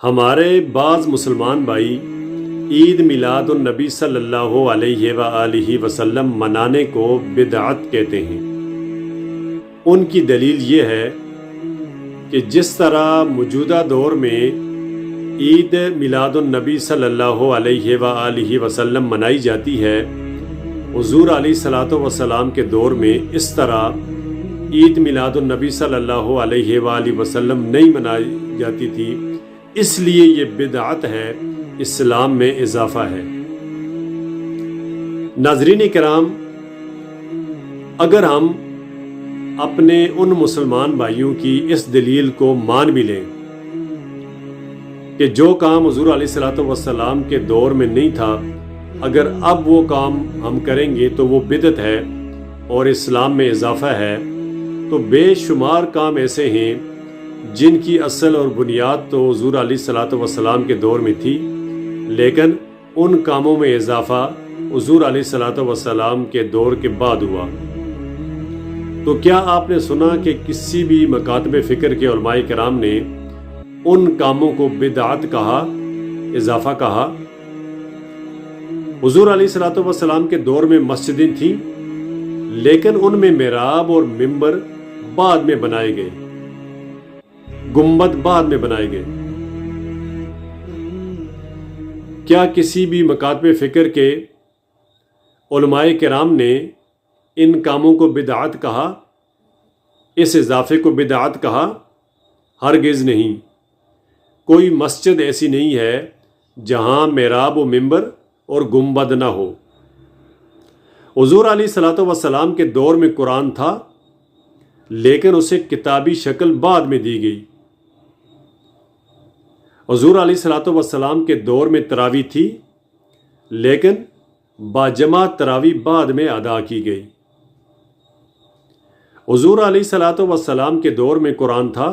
ہمارے بعض مسلمان بھائی عید میلاد النبی صلی اللہ علیہ وآلہ وسلم منانے کو بدعت کہتے ہیں۔ ان کی دلیل یہ ہے کہ جس طرح موجودہ دور میں عید میلاد النبی صلی اللہ علیہ وآلہ وسلم منائی جاتی ہے، حضور علیہ الصلوۃ والسلام کے دور میں اس طرح عید میلاد النبی صلی اللہ علیہ وآلہ وسلم نہیں منائی جاتی تھی، اس لیے یہ بدعت ہے، اسلام میں اضافہ ہے۔ ناظرین کرام، اگر ہم اپنے ان مسلمان بھائیوں کی اس دلیل کو مان بھی لیں کہ جو کام حضور علیہ الصلوۃ والسلام کے دور میں نہیں تھا، اگر اب وہ کام ہم کریں گے تو وہ بدعت ہے اور اسلام میں اضافہ ہے، تو بے شمار کام ایسے ہیں جن کی اصل اور بنیاد تو حضور علیہ الصلوۃ والسلام کے دور میں تھی، لیکن ان کاموں میں اضافہ حضور علیہ الصلوۃ والسلام کے دور کے بعد ہوا۔ تو کیا آپ نے سنا کہ کسی بھی مکاتب فکر کے علماء کرام نے ان کاموں کو بدعت کہا، اضافہ کہا؟ حضور علیہ الصلوۃ والسلام کے دور میں مسجدیں تھیں، لیکن ان میں محراب اور منبر بعد میں بنائے گئے، گنبد بعد میں بنائے گئے۔ کیا کسی بھی مکاتب فکر کے علماء کرام نے ان کاموں کو بدعت کہا، اس اضافے کو بدعت کہا؟ ہرگز نہیں۔ کوئی مسجد ایسی نہیں ہے جہاں محراب و منبر اور گنبد نہ ہو۔ حضور علیہ الصلوۃ والسلام کے دور میں قرآن تھا، لیکن اسے کتابی شکل بعد میں دی گئی۔ حضور علیہ الصلوۃ والسلام کے دور میں تراویح تھی، لیکن باجماعت تراویح بعد میں ادا کی گئی۔ حضور علیہ الصلوۃ والسلام کے دور میں قرآن تھا،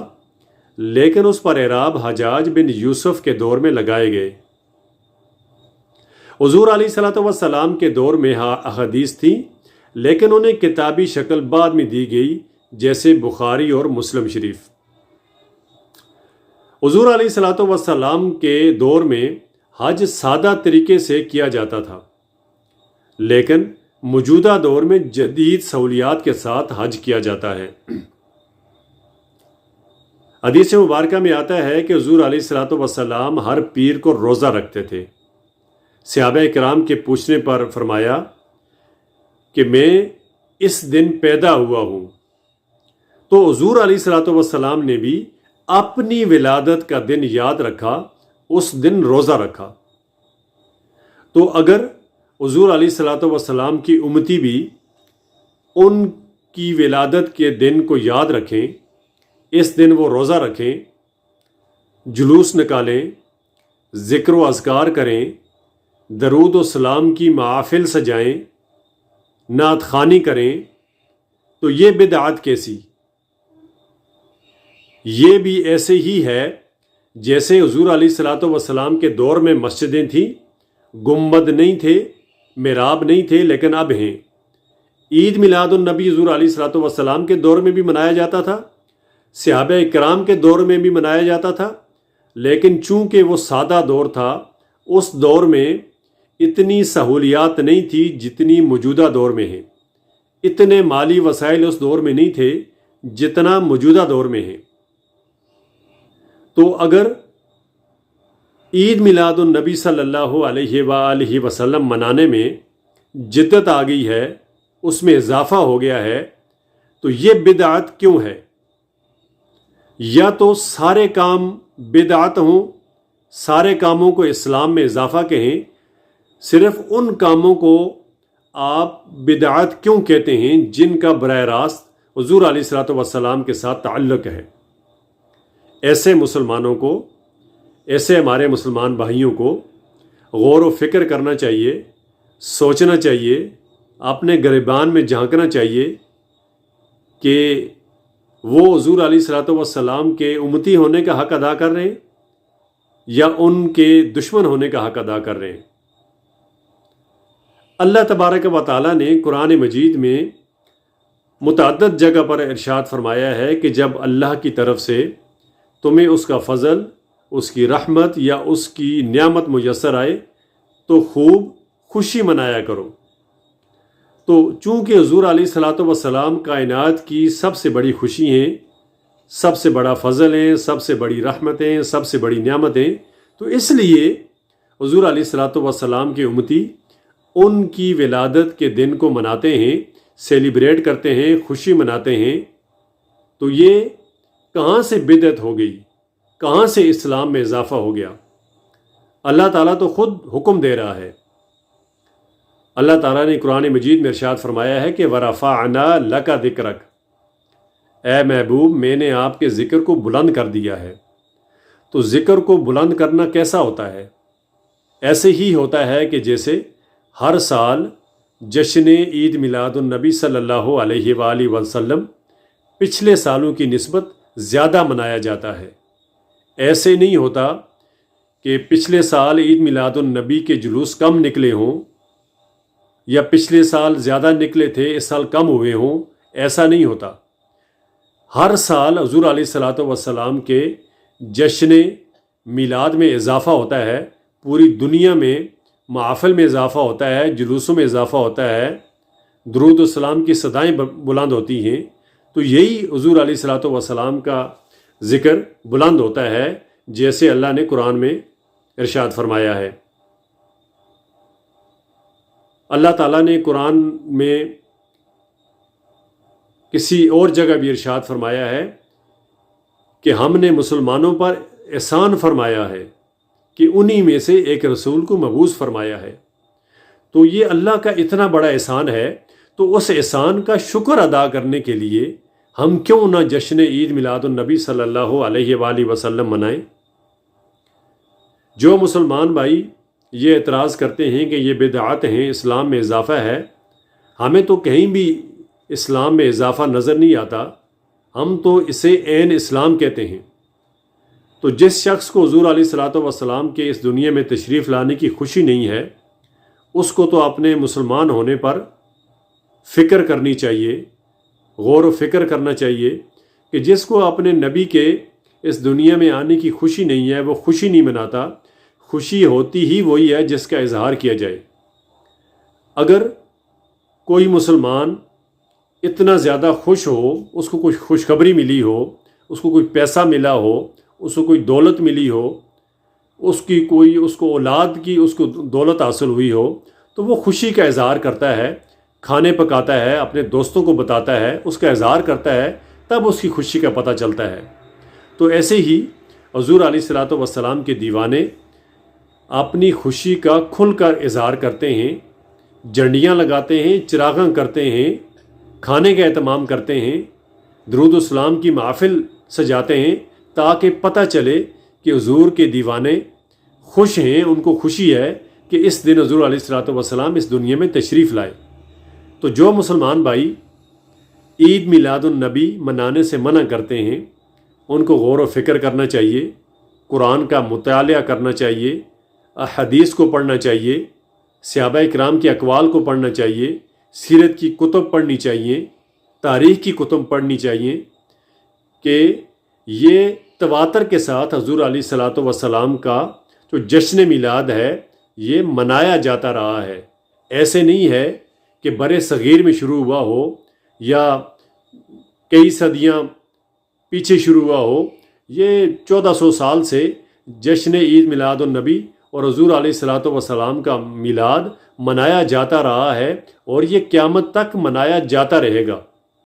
لیکن اس پر اعراب حجاج بن یوسف کے دور میں لگائے گئے۔ حضور علیہ الصلوۃ والسلام کے دور میں احادیث تھیں، لیکن انہیں کتابی شکل بعد میں دی گئی، جیسے بخاری اور مسلم شریف۔ حضور علیہ الصلوۃ والسلام کے دور میں حج سادہ طریقے سے کیا جاتا تھا، لیکن موجودہ دور میں جدید سہولیات کے ساتھ حج کیا جاتا ہے۔ حدیث مبارکہ میں آتا ہے کہ حضور علیہ الصلوۃ والسلام ہر پیر کو روزہ رکھتے تھے۔ صحابہ کرام کے پوچھنے پر فرمایا کہ میں اس دن پیدا ہوا ہوں، تو حضور علیہ الصلوۃ والسلام نے بھی اپنی ولادت کا دن یاد رکھا، اس دن روزہ رکھا۔ تو اگر حضور علیہ الصلوۃ والسلام کی امتی بھی ان کی ولادت کے دن کو یاد رکھیں، اس دن وہ روزہ رکھیں، جلوس نکالیں، ذکر و اذکار کریں، درود و سلام کی محافل سجائیں، نعت خوانی کریں، تو یہ بدعت کیسی؟ یہ بھی ایسے ہی ہے جیسے حضور علیہ الصلوۃ والسلام کے دور میں مسجدیں تھیں، گنبد نہیں تھے، محراب نہیں تھے، لیکن اب ہیں۔ عید میلاد النبی حضور علیہ الصلوۃ والسلام کے دور میں بھی منایا جاتا تھا، صحابہ کرام کے دور میں بھی منایا جاتا تھا، لیکن چونکہ وہ سادہ دور تھا، اس دور میں اتنی سہولیات نہیں تھی جتنی موجودہ دور میں ہیں، اتنے مالی وسائل اس دور میں نہیں تھے جتنا موجودہ دور میں ہیں۔ تو اگر عید میلاد النبی صلی اللہ علیہ وآلہ وسلم منانے میں جدت آ گئی ہے، اس میں اضافہ ہو گیا ہے، تو یہ بدعت کیوں ہے؟ یا تو سارے کام بدعت ہوں، سارے کاموں کو اسلام میں اضافہ کہیں، صرف ان کاموں کو آپ بدعت کیوں کہتے ہیں جن کا براہ راست حضور علیہ الصلوۃ والسلام کے ساتھ تعلق ہے؟ ایسے مسلمانوں کو، ایسے ہمارے مسلمان بھائیوں کو غور و فکر کرنا چاہیے، سوچنا چاہیے، اپنے گریبان میں جھانکنا چاہیے کہ وہ حضور علیہ الصلوۃ والسلام کے امتی ہونے کا حق ادا کر رہے ہیں یا ان کے دشمن ہونے کا حق ادا کر رہے ہیں۔ اللہ تبارک و تعالیٰ نے قرآن مجید میں متعدد جگہ پر ارشاد فرمایا ہے کہ جب اللہ کی طرف سے تمہیں اس کا فضل اس کی رحمت یا اس کی نعمت میسر آئے تو خوب خوشی منایا کرو۔ تو چونکہ حضور علیہ الصلوۃ والسلام کائنات کی سب سے بڑی خوشی ہیں، سب سے بڑا فضل ہیں، سب سے بڑی رحمتیں، سب سے بڑی نعمتیں، تو اس لیے حضور علیہ الصلوۃ والسلام کے امتی ان کی ولادت کے دن کو مناتے ہیں، سیلیبریٹ کرتے ہیں، خوشی مناتے ہیں۔ تو یہ کہاں سے بدعت ہو گئی، کہاں سے اسلام میں اضافہ ہو گیا؟ اللہ تعالیٰ تو خود حکم دے رہا ہے۔ اللہ تعالیٰ نے قرآن مجید میں ارشاد فرمایا ہے کہ وَرَفَعْنَا لَكَ ذِكْرَكَ، اے محبوب میں نے آپ کے ذکر کو بلند کر دیا ہے۔ تو ذکر کو بلند کرنا کیسا ہوتا ہے؟ ایسے ہی ہوتا ہے کہ جیسے ہر سال جشن عید میلاد النبی صلی اللہ علیہ وآلہ وسلم پچھلے سالوں کی نسبت زیادہ منایا جاتا ہے۔ ایسے نہیں ہوتا کہ پچھلے سال عید میلاد النبی کے جلوس کم نکلے ہوں یا پچھلے سال زیادہ نکلے تھے اس سال کم ہوئے ہوں، ایسا نہیں ہوتا۔ ہر سال حضور علیہ الصلوۃ والسلام کے جشن میلاد میں اضافہ ہوتا ہے، پوری دنیا میں محافل میں اضافہ ہوتا ہے، جلوسوں میں اضافہ ہوتا ہے، درود و سلام کی صدائیں بلند ہوتی ہیں۔ تو یہی حضور علیہ الصلوۃ والسلام کا ذکر بلند ہوتا ہے، جیسے اللہ نے قرآن میں ارشاد فرمایا ہے۔ اللہ تعالیٰ نے قرآن میں کسی اور جگہ بھی ارشاد فرمایا ہے کہ ہم نے مسلمانوں پر احسان فرمایا ہے کہ انہی میں سے ایک رسول کو مبعوث فرمایا ہے۔ تو یہ اللہ کا اتنا بڑا احسان ہے، تو اس احسان کا شکر ادا کرنے کے لیے ہم کیوں نہ جشن عید میلاد النبی صلی اللہ علیہ وآلہ وسلم منائیں؟ جو مسلمان بھائی یہ اعتراض کرتے ہیں کہ یہ بدعات ہیں، اسلام میں اضافہ ہے، ہمیں تو کہیں بھی اسلام میں اضافہ نظر نہیں آتا، ہم تو اسے عین اسلام کہتے ہیں۔ تو جس شخص کو حضور علیہ الصلوۃ والسلام کے اس دنیا میں تشریف لانے کی خوشی نہیں ہے، اس کو تو اپنے مسلمان ہونے پر فکر کرنی چاہیے، غور و فکر کرنا چاہیے کہ جس کو اپنے نبی کے اس دنیا میں آنے کی خوشی نہیں ہے، وہ خوشی نہیں مناتا۔ خوشی ہوتی ہی وہی ہے جس کا اظہار کیا جائے۔ اگر کوئی مسلمان اتنا زیادہ خوش ہو، اس کو کوئی خوشخبری ملی ہو، اس کو کوئی پیسہ ملا ہو، اس کو کوئی دولت ملی ہو، اس کو اولاد کی اس کو دولت حاصل ہوئی ہو، تو وہ خوشی کا اظہار کرتا ہے، کھانے پکاتا ہے، اپنے دوستوں کو بتاتا ہے، اس کا اظہار کرتا ہے، تب اس کی خوشی کا پتہ چلتا ہے۔ تو ایسے ہی حضور علیہ الصلوۃ والسلام کے دیوانے اپنی خوشی کا کھل کر اظہار کرتے ہیں، جھنڈیاں لگاتے ہیں، چراغاں کرتے ہیں، کھانے کا اہتمام کرتے ہیں، درود و سلام کی محافل سجاتے ہیں، تاکہ پتہ چلے کہ حضور کے دیوانے خوش ہیں، ان کو خوشی ہے کہ اس دن حضور علیہ الصلوۃ والسلام اس دنیا میں تشریف لائے۔ تو جو مسلمان بھائی عید میلاد النبی منانے سے منع کرتے ہیں، ان کو غور و فکر کرنا چاہیے، قرآن کا مطالعہ کرنا چاہیے، حدیث کو پڑھنا چاہیے، صحابہ کرام کے اقوال کو پڑھنا چاہیے، سیرت کی کتب پڑھنی چاہیے، تاریخ کی کتب پڑھنی چاہیے کہ یہ تواتر کے ساتھ حضور علیہ الصلوۃ والسلام کا جو جشن میلاد ہے یہ منایا جاتا رہا ہے۔ ایسے نہیں ہے کہ برِ صغیر میں شروع ہوا ہو یا کئی صدیاں پیچھے شروع ہوا ہو، یہ 1400 سال سے جشن عید میلاد النبی اور حضور علیہ الصلوۃ والسلام کا میلاد منایا جاتا رہا ہے، اور یہ قیامت تک منایا جاتا رہے گا۔